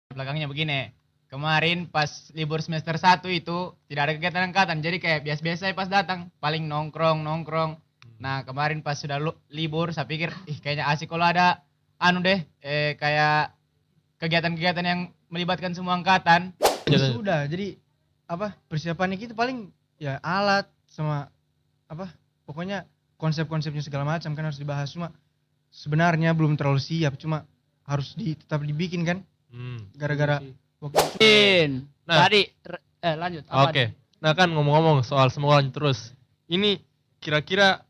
Belakangnya begini. Kemarin pas libur semester 1 itu tidak ada kegiatan angkatan. Jadi kayak biasa-biasa pas datang. Paling nongkrong. Nah kemarin pas sudah libur saya pikir kayaknya asik kalau ada kayak kegiatan-kegiatan yang melibatkan semua angkatan. Sudah, jadi persiapannya kita paling ya alat sama pokoknya konsep-konsepnya segala macam kan harus dibahas. Cuma sebenarnya belum terlalu siap, cuma harus tetap dibikin kan. Gara-gara waktu itu. Nah, Tadi lanjut. Oke. Nah kan ngomong-ngomong soal semoga lanjut terus. Ini kira-kira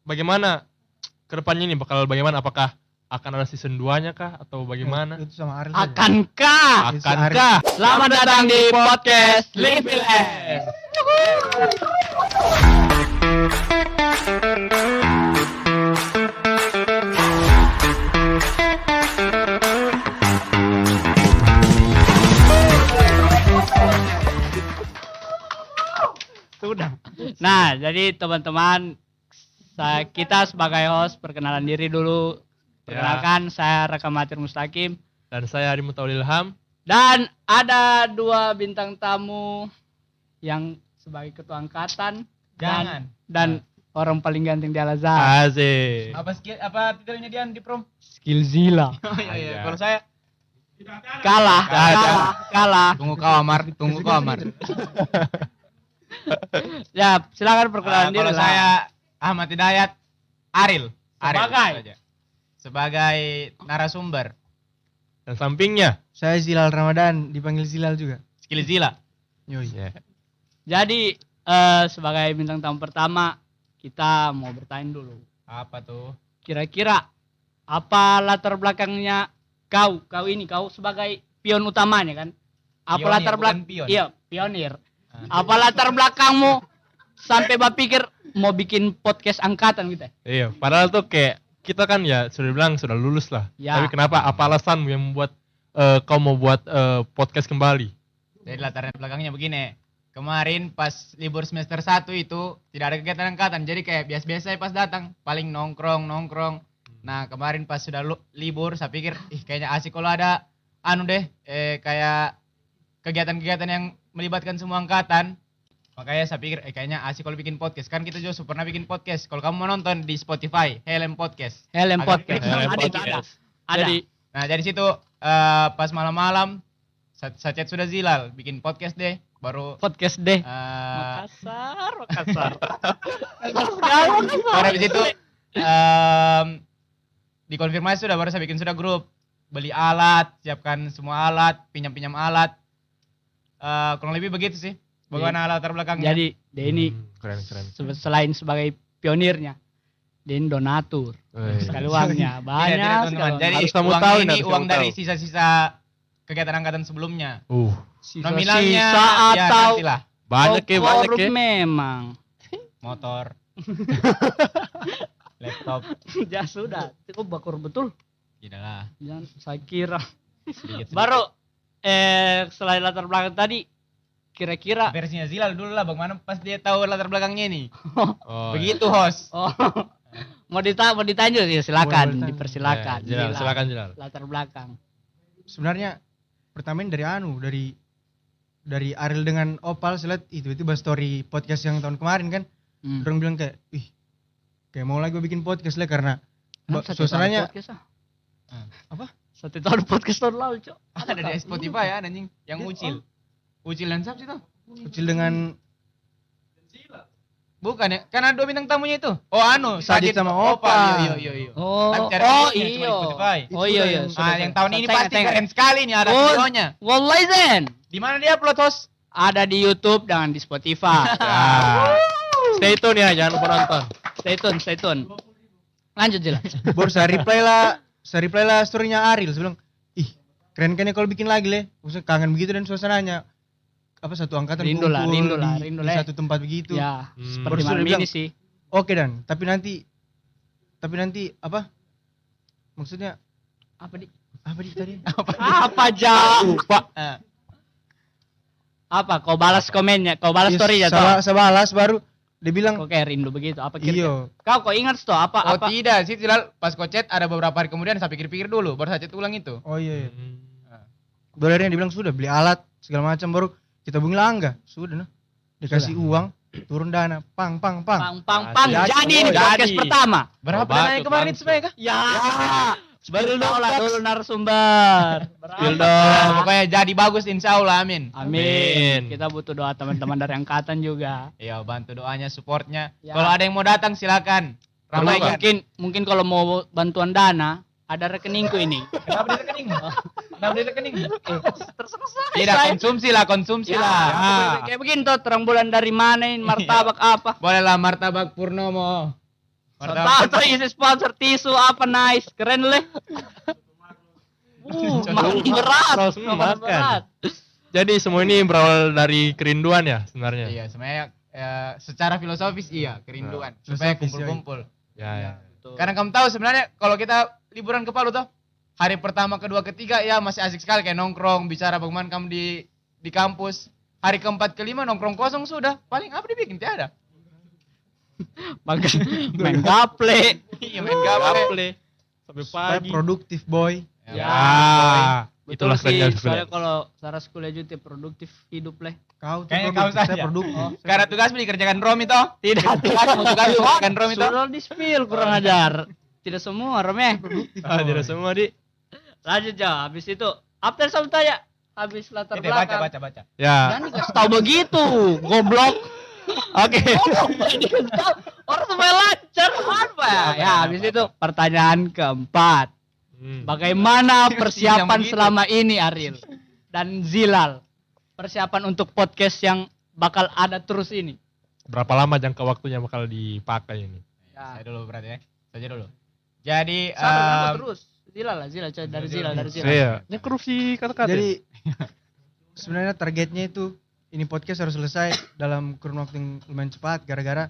bagaimana kedepannya ini bakal bagaimana? Apakah akan ada season 2-nya kah atau bagaimana? Itu sama Ariel saja. Akankah? Akankah? Selamat datang di podcast Living Less. Sudah. Nah, jadi teman-teman, kita sebagai host perkenalan diri dulu. Perkenalkan, saya Rakamatir Mustaqim. Dan saya Ari Mutaul Ilham. Dan ada dua bintang tamu yang sebagai ketua angkatan dan orang paling ganteng di Al-Azhar. Asik. Apa titelnya Dian di prom? Skillzilla. Oh iya. Kalau saya Kalah. tunggu kau Amar. Ya, silakan perkenalan diri. Kalau saya Ahmad Hidayat Ariel Sebagai? sebagai narasumber. Dan sampingnya. Saya Zilal Ramadan, dipanggil Zilal juga. Skillzilla. Yoi. Jadi sebagai bintang tamu pertama, kita mau bertanya dulu. Apa tuh? Kira-kira apa latar belakangnya kau sebagai pion utamanya kan? Apa Pionir, latar belakang? bukan pion. Iya, pionir. Apa latar belakangmu sampai berpikir mau bikin podcast angkatan gitu? Iya, padahal tuh kayak kita kan ya sudah bilang sudah lulus lah. Ya. Tapi kenapa? Apa alasanmu yang membuat kau mau buat podcast kembali? Jadi latar belakangnya begini. Kemarin pas libur semester 1 itu tidak ada kegiatan angkatan. Jadi kayak biasa-biasa pas datang. Paling nongkrong. Nah kemarin pas sudah libur saya pikir kayaknya asik kalau ada kayak kegiatan-kegiatan yang melibatkan semua angkatan. Makanya saya pikir kayaknya asik kalau bikin podcast. Kan kita juga pernah bikin podcast. Kalau kamu mau nonton di Spotify, Helm Podcast. Helm Podcast. Ada. Jadi Nah dari situ pas malam-malam saya chat sudah Zilal bikin podcast deh. Baru Podcast deh. Makassar. baru habis itu dikonfirmasi sudah, baru saya bikin sudah grup. Beli alat, siapkan semua alat, pinjam alat. Kurang lebih begitu sih. Bagaimana latar belakangnya? Jadi dia ini keren. selain sebagai pionirnya, dia ini donatur. Sekali uangnya banyak. Tidak, teman-teman. sekali. Jadi Harus kamu uang tahu, ini harus uang kamu dari tahu. sisa-sisa kegiatan angkatan sebelumnya. Nominalnya Sisa ya atau nantilah. Banyak ya. korup memang. Motor, laptop, Ya sudah, itu bakur betul. tidak lah. Jangan saya kira. Sedikit. Baru selain latar belakang tadi, kira-kira Versinya Zilal dulu lah, bagaimana pas dia tahu latar belakangnya nih. Oh, Begitu host. mau ditanya ya silakan, Boleh, dipersilakan. Jilal, Zilal. silakan Jilal. Latar belakang. Sebenarnya pertama dari Ariel dengan Opal, saya lihat itu bahas story podcast yang tahun kemarin kan. Orang bilang kayak kayak mau lagi bikin podcast lah karena suasananya apa? 1 tahun podcast tahun lalu, Cok. Ada di Spotify ya anjing yang ucil. Ucil dan siapa sih tuh? kecil dengan Bukan ya? Kan ada 2 bintang tamunya itu. Sajid sama Opal. Iya. Oh, Tapi cari oh videonya cuma di iya. Spotify. Oh iya. Yang tahun ini Tengok, pasti tengok. keren sekali nih ada Oh. videonya. Wallahi Zen. Di mana dia upload host? Ada di YouTube dan di Spotify. Ya. Stay tune ya, jangan lupa nonton. Stay tune. Lanjut jelas. baru saya reply lah storynya Ariel. Saya bilang keren kan ya kalau bikin lagi le. Maksudnya kangen begitu dan suasananya satu angkatan Rindu lah, kumpul rindu di lah. satu tempat begitu. Ya, Hmm. seperti Baru sudah malam bilang, ini sih. Oke dan tapi nanti maksudnya Apa di? tadi? Apa jauh? Eh, Apa? Kau balas komennya, kau balas Yes, story ya toh? saya balas baru dia bilang Kok kayak rindu begitu? Apa kira? iyo. Kau ingat toh apa? Oh apa? tidak sih Zilal, pas kau chat ada beberapa hari kemudian saya pikir-pikir dulu baru saya chat ulang itu. Oh iya. Hmm. Dolarnya dibilang sudah beli alat segala macam, baru kita hubungi Langga, sudah nah. Dikasih uang, turun dana, pang. Pang. Jadi, Jadi ini podcast pertama. Berapa Batut dananya kemarin itu langsung. sebenarnya kah? Ya. Baru dulu narasumber. Spill dong. Pokoknya jadi bagus insya Allah, amin. Amin. Kita butuh doa teman-teman dari angkatan juga. Iya, bantu doanya, supportnya. Ya. Kalau ada yang mau datang silakan. Ramaikan. Mungkin kalau mau bantuan dana, ada rekeningku ini. Kenapa di rekeningmu? Kenapa di rekeningmu? Terserah saya. Tidak, konsumsi lah. Ya. Kayak begini tuh, terang bulan dari mana ini, martabak apa. Bolehlah martabak Purnomo. Atau isi sponsor tisu apa nice, keren leh. Makan berat. Terus Makan makan. berat. Jadi semua ini berawal dari kerinduan ya sebenarnya. Iya, sebenarnya secara filosofis iya, kerinduan supaya Filosofis, kumpul-kumpul. Ya. Betul. Karena kamu tahu sebenarnya kalau kita liburan ke Palu tuh, hari pertama, kedua, ketiga ya masih asik sekali kayak nongkrong, bicara bagaimana kamu di kampus. Hari keempat, kelima nongkrong kosong sudah. Paling apa dibikin tiada. Main gaple. Iya, main gaple. Sampai supaya pagi. produktif boy. Ya. Itulah Betul sih, kerja soalnya freelance. kalau Saras kuliah juga produktif hidup leh. Kau tuh Kayaknya kau produktif, saya saja. produktif. Karena tugas dikerjakan Romi toh? Tidak, Tugas dikerjakan Romi toh? Suruh di spill kurang ajar. Tidak semua, Rome. Tidak semua di. Lanjut ya, habis itu after sama tanya. Habis latar Itu belakang. baca. Ya. Jangan dikasih tahu begitu, goblok. Oke. Dikasih tahu. Orang supaya lancar apa ya? Ya, habis itu pertanyaan keempat. Bagaimana Yang persiapan begitu. selama ini Ariel dan Zilal? Persiapan untuk podcast yang bakal ada terus ini. Berapa lama jangka waktunya bakal dipakai ini? Saya dulu berarti ya. Saja dulu. Jadi Sabar terus. Zilal lah, Zilal coy, dari Zilal. Saya. Ini korupsi kata-kata. Jadi sebenarnya targetnya itu ini podcast harus selesai dalam kurun waktu yang lumayan cepat, gara-gara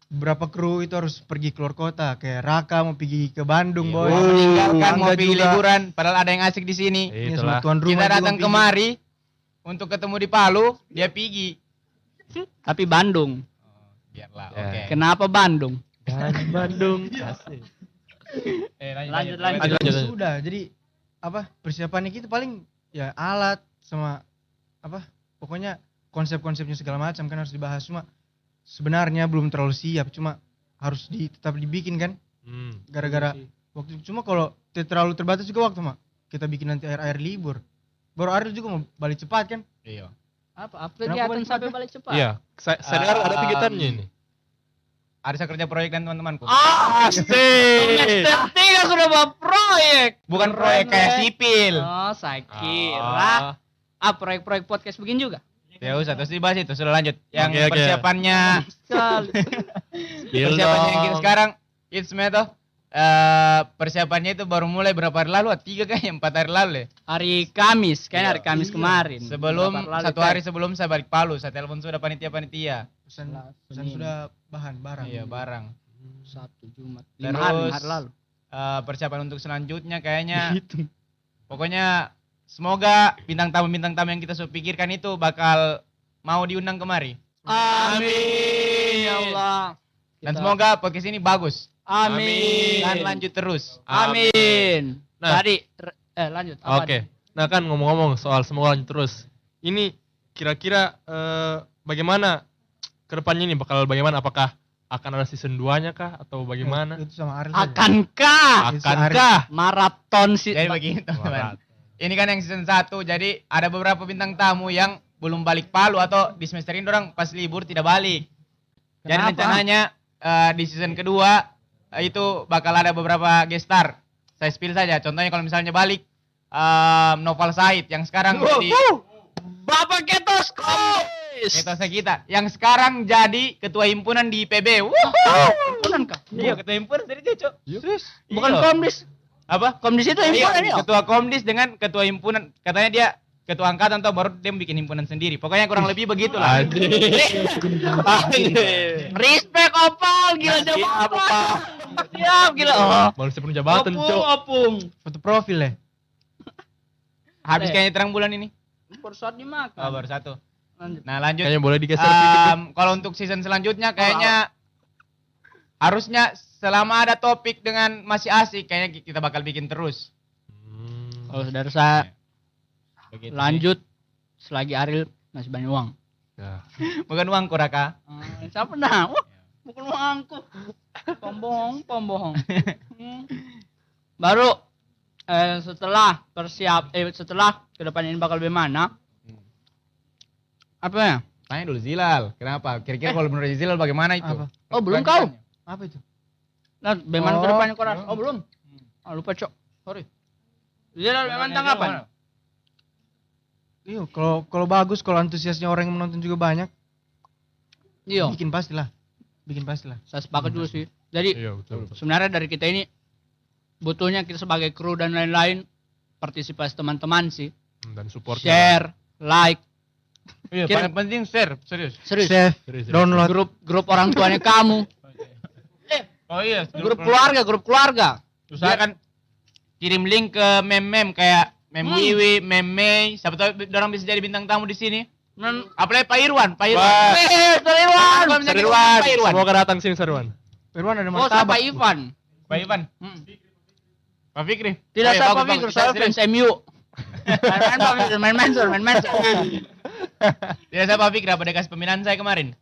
beberapa kru itu harus pergi keluar kota, kayak Raka mau pergi ke Bandung boy. mau meninggalkan mau Angga pergi juga. liburan, padahal ada yang asik di sini. Ini Itulah. semua tuan rumah Kita juga datang pergi. kemari untuk ketemu di Palu, dia pergi. Tapi Bandung. Biarlah, Ya. oke. Kenapa Bandung? Bandung. Asik. Lanjut. Lanjut. Sudah, jadi apa persiapannya kita paling ya alat sama apa pokoknya konsep-konsepnya segala macam kan harus dibahas, cuma sebenarnya belum terlalu siap, cuma harus tetap dibikin kan gara-gara waktu, cuma kalau terlalu terbatas juga waktu mak kita bikin nanti air libur, baru Ariel juga mau balik cepat kan. Iya. Apa Kenapa kegiatan balik sampai cepat? balik cepat? Iya. Saya dengar ada kegiatannya ini. Ada saya kerja proyek dan teman-temanku. Asik. Semester 3 sudah bawa proyek. Bukan proyek kayak sipil. Oh, saya kira. Proyek-proyek podcast begini juga. Ya usah terus dibahas itu, sudah lanjut. Yang Oke. persiapannya Sekali. persiapannya yang kita sekarang itu sebenarnya tuh persiapannya itu baru mulai berapa hari lalu? 3 kayaknya 4 hari lalu ya. Hari Kamis, kayaknya hari Kamis kemarin. Sebelum Beberapa lalu, 1 hari sebelum saya balik Palu, saya telepon sudah panitia. Pesan Senin. sudah bahan barang. Iya, barang. Sabtu, Jumat. Terus 5 hari lalu. persiapan untuk selanjutnya kayaknya pokoknya semoga bintang tamu yang kita sudah pikirkan itu bakal mau diundang kemari. Amin ya Allah. Dan semoga podcast ini bagus Amin. dan lanjut terus. Amin. Nah. Tadi lanjut. Apa Oke. Nah kan ngomong-ngomong soal semoga lanjut terus. Ini kira-kira bagaimana kedepannya ini bakal bagaimana? Apakah akan ada season 2-nya kah atau bagaimana? Itu sama Ariel saja. Akankah Akankah? maraton Jadi begini teman-teman. Ini kan yang season 1, jadi ada beberapa bintang tamu yang belum balik Palu atau di semester ini orang pas libur tidak balik. Jadi Kenapa? rencananya di season kedua itu bakal ada beberapa guest star. Saya spill saja. Contohnya kalau misalnya balik Noval Said yang sekarang jadi Bapak Ketosko. kita yang sekarang jadi ketua himpunan di IPB. Himpunan kah? Iya, ketua himpunan dari dia, Cok. Bukan Iya. Komdis. Apa? Komdis itu himpunan Iya, ya? ketua Komdis dengan ketua himpunan. Katanya dia ketua angkatan atau baru dia bikin himpunan sendiri. Pokoknya kurang lebih begitulah. Respect opal, gila jawab apa? Siap gila. Oh. Manusia penuh jabatan, Cok. Opung. Foto profil ya. Habis kayaknya terang bulan ini. Baru saat dimakan. Oh, baru 1. Lanjut. Nah, lanjut. Kayaknya boleh digeser sedikit. Kalau untuk season selanjutnya kayaknya harusnya selama ada topik dengan masih asik kayaknya kita bakal bikin terus. Kalau saudara saya Begitu. Lanjut selagi Ariel masih banyak uang. Ya. Bukan uang Raka. Siapa dah? Wah, bukan uangku. Pembohong. Baru setelah setelah kedepannya ini bakal bagaimana? Apa ya? Tanya dulu Zilal, kenapa? Kira-kira kalau menurut Zilal bagaimana itu? Apa? Oh, belum kau. Apa itu? Nah, bagaimana Oh. kedepannya kau rasa? Oh, belum. Lupa, Cok. Sorry. Zilal bagaimana tanggapan? Iya, kalau bagus, kalau antusiasnya orang yang menonton juga banyak, Iya, bikin pastilah. saya sepakat juga sih. Jadi Iya, betul. sebenarnya dari kita ini butuhnya kita sebagai kru dan lain-lain partisipasi teman-teman sih. Dan support. Share, like, Iya, Kira- paling penting share, serius. serius. Save, Serius. download. Grup orang tuanya kamu. Oh iya, Grup keluarga. Usahakan kirim link ke meme kayak meme Wiwi, meme Mei, siapa tahu orang bisa jadi bintang tamu di sini. Apalagi Pak Irwan. Wah. Sarwan. Sarwan. Pak Irwan. Semoga datang sini Sarwan. Irwan ada Oh, martabak. Pak Ivan. Pak Irwan. Hmm. Pak Fikri. Tidak Oh, iya, saya bagus, Pak Fikri, bagus. saya fans MU. Main. Tidak saya Pak Fikri, apa dikasih pembinaan saya kemarin.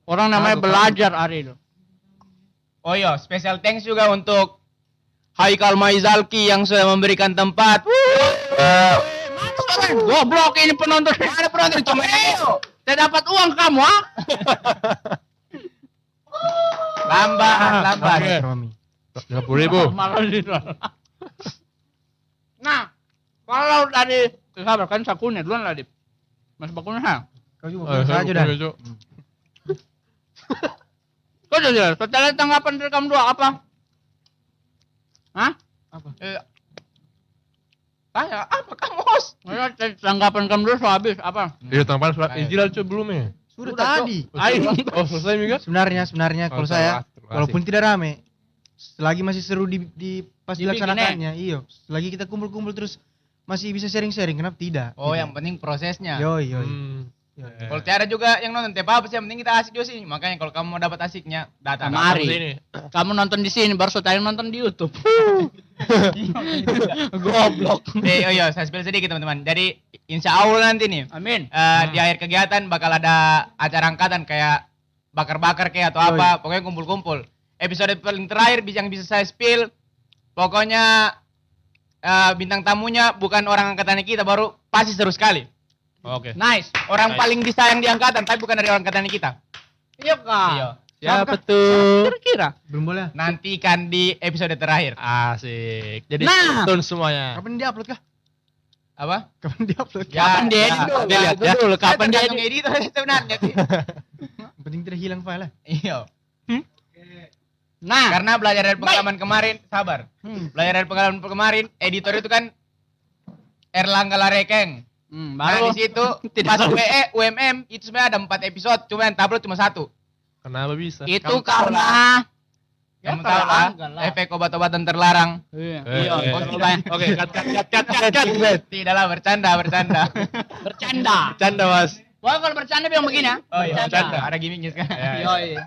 Orang namanya Bagus, belajar Ariel. Oh iya, special thanks juga untuk Haikal Maizalki yang sudah memberikan tempat. Goblok ini penonton. Ada penonton cuma tidak dapat uang kamu, ha? Lambat. Oke. Romi. 50.000. Malah di dalam. Nah, kalau tadi sabar kan sakunya duluan lah, Dip. Mas bakunya ha. Kau juga aja dah. Kau jadi setelah tanggapan dari kamu dua apa? Hah? Tanya, apa kamu host? Tanggapan kamu dulu soal habis apa? Iya, tanggapan surat Injil coba belum ya? Sudah Sudah, tadi. Ayo. Oh, selesai Mika? Sebenarnya kalau saya, walaupun tidak rame, selagi masih seru di pas Dibikin, dilaksanakannya, iya. Selagi kita kumpul-kumpul terus masih bisa sharing-sharing, kenapa tidak? Oh, Gitu. yang penting prosesnya. Yoi. Kalau tiada juga yang nonton tiap apa sih, yang penting kita asik juga sih. Makanya kalau kamu mau dapat asiknya, datang. Mari. Sini. Kamu nonton di sini baru saya nonton di YouTube. Goblok. Oh iya, saya spill sedikit teman-teman. Jadi insya Allah nanti nih Amin. di akhir kegiatan bakal ada acara angkatan kayak bakar-bakar kayak atau apa, pokoknya kumpul-kumpul. Episode paling terakhir yang bisa saya spill, pokoknya bintang tamunya bukan orang angkatan kita, baru pasti seru sekali. Oke. Nice. Orang Nice. paling disayang di angkatan, tapi bukan dari orang angkatan kita. Iya kak. Iya. Ya Siapa? betul. Kira-kira. Belum boleh. Nantikan di episode terakhir. Asik. Jadi Nah. tonton semuanya. Kapan diupload kah? Apa? Kapan diupload? Ya, Kapan dia edit dulu? dilihat ya. Dulu kapan dia tergantung edit? editor sebenarnya sih. Yang penting tidak hilang file. Iya. Nah, Karena belajar dari pengalaman kemarin, sabar. Belajar dari pengalaman kemarin, editor itu kan Erlangga Larekeng. Nah, baru di situ Tidak pas tahu. UMM itu sebenarnya ada 4 episode, cuma yang tablet cuma 1. Kenapa bisa? itu Kamu tahu karena Kamu Ya, tahu lah, enggak lah. efek obat-obatan terlarang. Iya. Oke, cut. Tidak lah, bercanda. Bercanda. Canda, Mas. Wah, kalau bercanda bilang begini ya. Oh iya, Bercanda. Ada gimmicknya sekarang. Yoi.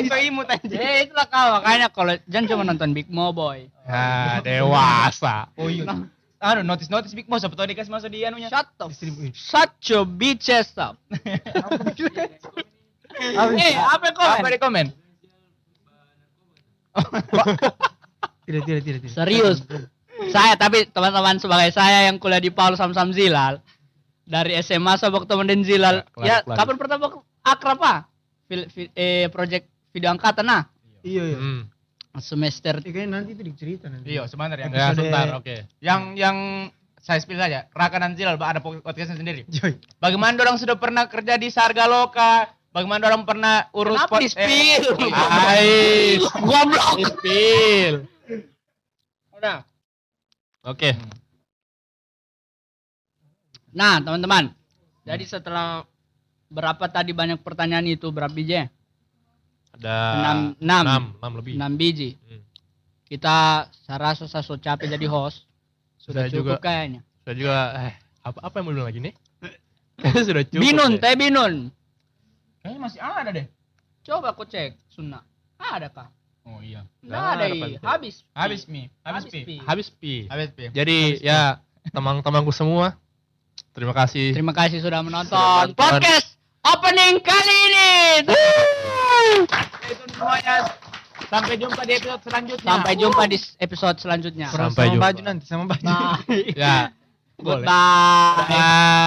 Itu imut aja. Itulah kau makanya kalau jangan cuma nonton Big Mo Boy. Nah, dewasa. Oh iya. Notice Big Boss, apa tau dikasih masuk di anunya. Shut up. Shut your bitches up. Apa komen? Apa di komen? Tidak. Serius. Saya tapi teman-teman sebagai saya yang kuliah di Paul Samsam Zilal dari SMA saya ketemu dengan Zilal. Ya, Ya, kelas. kapan pertama akrab apa? Project video angkatan nah. Iya. Semester Kayaknya nanti itu dicerita nanti. Iya, sebentar ya. Ya, Episode- sebentar, oke. Yang saya spill saja, Raka dan Zilal ada podcastnya sendiri. Joy. Bagaimana orang sudah pernah kerja di Sarga Loka? Bagaimana orang pernah urus Kenapa di spill? Ais. Goblok. Spill. Udah. Oke. Nah, teman-teman. Jadi setelah berapa tadi banyak pertanyaan itu berapa biji? Ada Enam. 6 lebih. 6 biji. Hmm. Kita saya rasa saya so capek jadi host. Sudah Saya cukup juga. kayaknya. Saya juga apa yang mau bilang lagi nih? Kayaknya sudah cukup. Binun, deh. teh binun. Kayaknya masih ada deh. Coba aku cek sunnah. Ada kah? Oh iya. Nggak ada. Ada, Pak. Habis. Habis pi. Habis pi. Habis pi. Jadi ya teman-temanku semua. Terima kasih. Terima kasih sudah menonton Sudah menonton. podcast opening kali ini. Itu semuanya. Sampai jumpa di episode selanjutnya. Sampai jumpa di episode selanjutnya. Sampai sama jumpa. baju nanti sama baju. Nah, Ya. goodbye. Bye.